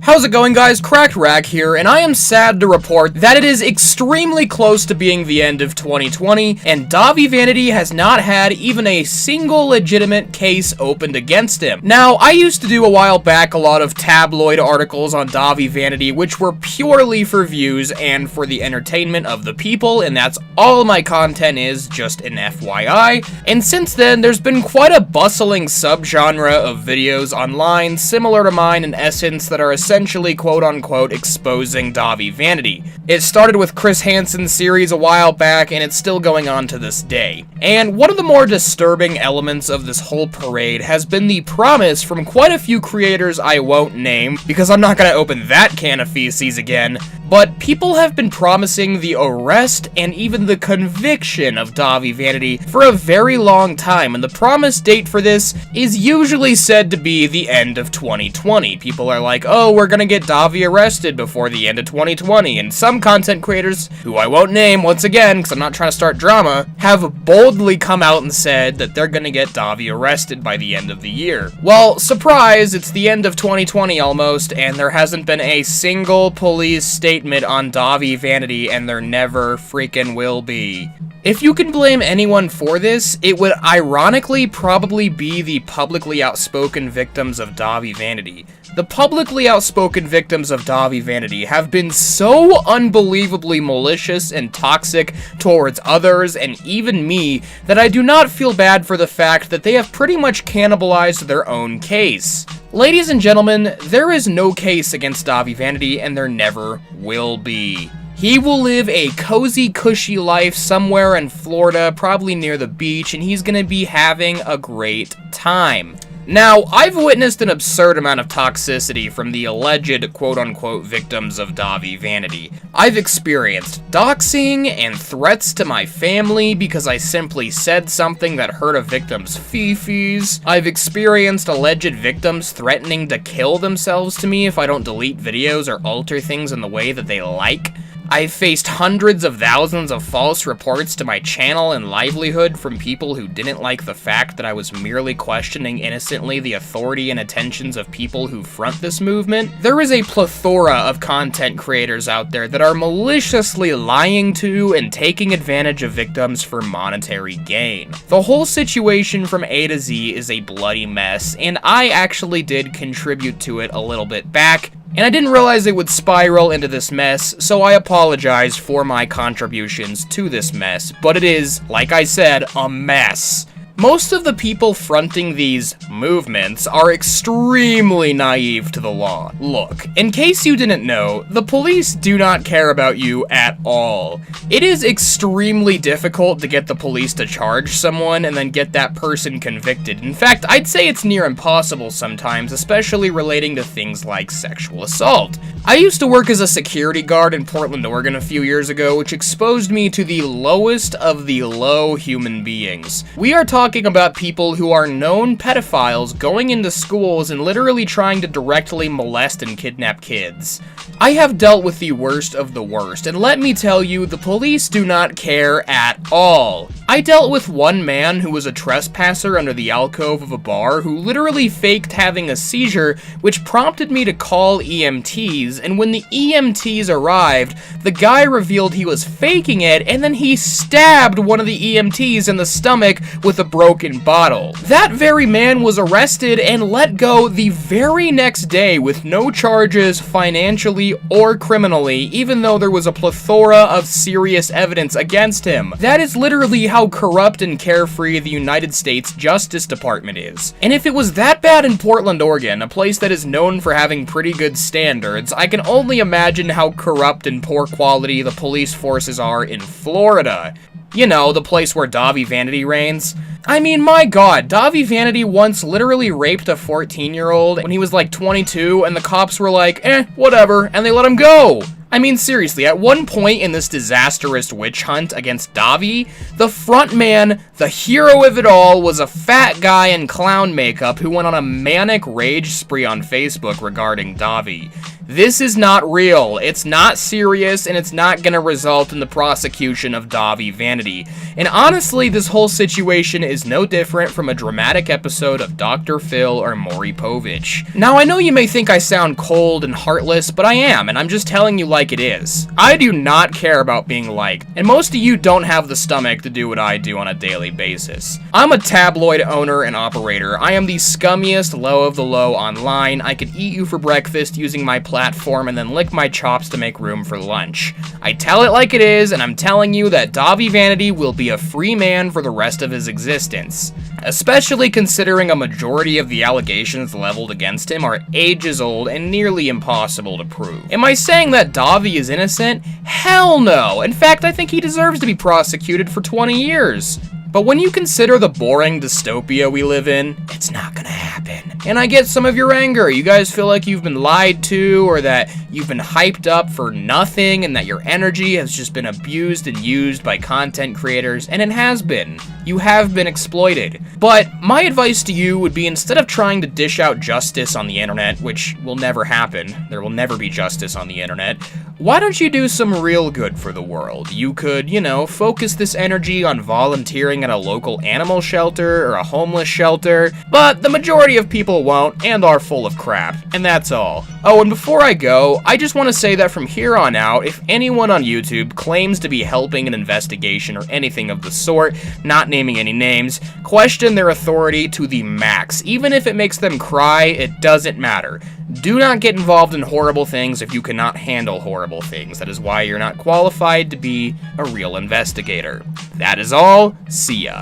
How's it going, guys? Cracked Rack here, and I am sad to report that it is extremely close to being the end of 2020, and Dahvie Vanity has not had even a single legitimate case opened against him. Now, I used to do a while back a lot of tabloid articles on Dahvie Vanity, which were purely for views and for the entertainment of the people, and that's all my content is, just an FYI. And since then, there's been quite a bustling subgenre of videos online, similar to mine in essence, that are essentially quote-unquote exposing Dahvie Vanity. It started with Chris Hansen's series a while back, and it's still going on to this day. And one of the more disturbing elements of this whole parade has been the promise from quite a few creators I won't name, because I'm not gonna open that can of feces again, but people have been promising the arrest and even the conviction of Dahvie Vanity for a very long time, and the promise date for this is usually said to be the end of 2020. People are like, oh, we're gonna get Dahvie arrested before the end of 2020, and some content creators, who I won't name once again because I'm not trying to start drama, have boldly come out and said that they're gonna get Dahvie arrested by the end of the year. Well, surprise, it's the end of 2020 almost, and there hasn't been a single police statement on Dahvie Vanity, and there never freaking will be. If you can blame anyone for this, it would ironically probably be the publicly outspoken victims of Dahvie Vanity. The publicly outspoken victims of Dahvie Vanity have been so unbelievably malicious and toxic towards others and even me that I do not feel bad for the fact that they have pretty much cannibalized their own case. Ladies and gentlemen, there is no case against Dahvie Vanity, and there never will be. He will live a cozy, cushy life somewhere in Florida, probably near the beach, and he's gonna be having a great time. Now, I've witnessed an absurd amount of toxicity from the alleged quote-unquote victims of Dahvie Vanity. I've experienced doxing and threats to my family because I simply said something that hurt a victim's fifis. I've experienced alleged victims threatening to kill themselves to me if I don't delete videos or alter things in the way that they like. I've faced hundreds of thousands of false reports to my channel and livelihood from people who didn't like the fact that I was merely questioning innocently the authority and attentions of people who front this movement. There is a plethora of content creators out there that are maliciously lying to and taking advantage of victims for monetary gain. The whole situation from A to Z is a bloody mess, and I actually did contribute to it a little bit back. And I didn't realize it would spiral into this mess, so I apologize for my contributions to this mess, but it is, like I said, a mess. Most of the people fronting these movements are extremely naive to the law. Look, in case you didn't know, the police do not care about you at all. It is extremely difficult to get the police to charge someone and then get that person convicted. In fact, I'd say it's near impossible sometimes, especially relating to things like sexual assault. I used to work as a security guard in Portland, Oregon a few years ago, which exposed me to the lowest of the low human beings. We are talking about people who are known pedophiles going into schools and literally trying to directly molest and kidnap kids. I have dealt with the worst of the worst, and let me tell you, the police do not care at all. I dealt with one man who was a trespasser under the alcove of a bar who literally faked having a seizure, which prompted me to call EMTs, and when the EMTs arrived, the guy revealed he was faking it, and then he stabbed one of the EMTs in the stomach with a broken bottle. That very man was arrested and let go the very next day with no charges financially or criminally, even though there was a plethora of serious evidence against him. That is literally how corrupt and carefree the United States Justice Department is. And if it was that bad in Portland, Oregon, a place that is known for having pretty good standards, I can only imagine how corrupt and poor quality the police forces are in Florida. You know, the place where Dahvie Vanity reigns. I mean, my god, Dahvie Vanity once literally raped a 14-year-old when he was like 22, and the cops were like, whatever, and they let him go. I mean, seriously, at one point in this disastrous witch hunt against Dahvie, the front man, the hero of it all, was a fat guy in clown makeup who went on a manic rage spree on Facebook regarding Dahvie. This is not real, it's not serious, and it's not gonna result in the prosecution of Dahvie Vanity. And honestly, this whole situation is no different from a dramatic episode of Dr. Phil or Maury Povich. Now, I know you may think I sound cold and heartless, but I am, and I'm just telling you like it is. I do not care about being liked, and most of you don't have the stomach to do what I do on a daily basis. I'm a tabloid owner and operator. I am the scummiest low of the low online. I could eat you for breakfast using my platform and then lick my chops to make room for lunch. I tell it like it is, and I'm telling you that Dahvie Vanity will be a free man for the rest of his existence. Especially considering a majority of the allegations leveled against him are ages old and nearly impossible to prove. Am I saying that Dahvie is innocent? Hell no! In fact, I think he deserves to be prosecuted for 20 years. But when you consider the boring dystopia we live in, it's not gonna happen. And I get some of your anger. You guys feel like you've been lied to, or that you've been hyped up for nothing, and that your energy has just been abused and used by content creators, and it has been. You have been exploited. But my advice to you would be, instead of trying to dish out justice on the internet, which will never happen, there will never be justice on the internet, why don't you do some real good for the world? You could, focus this energy on volunteering at a local animal shelter or a homeless shelter, but the majority of people won't and are full of crap, and that's all. Oh, and before I go, I just want to say that from here on out, if anyone on YouTube claims to be helping an investigation or anything of the sort, not naming any names, question their authority to the max. Even if it makes them cry, it doesn't matter. Do not get involved in horrible things if you cannot handle horrible things. That is why you're not qualified to be a real investigator. That is all. See ya.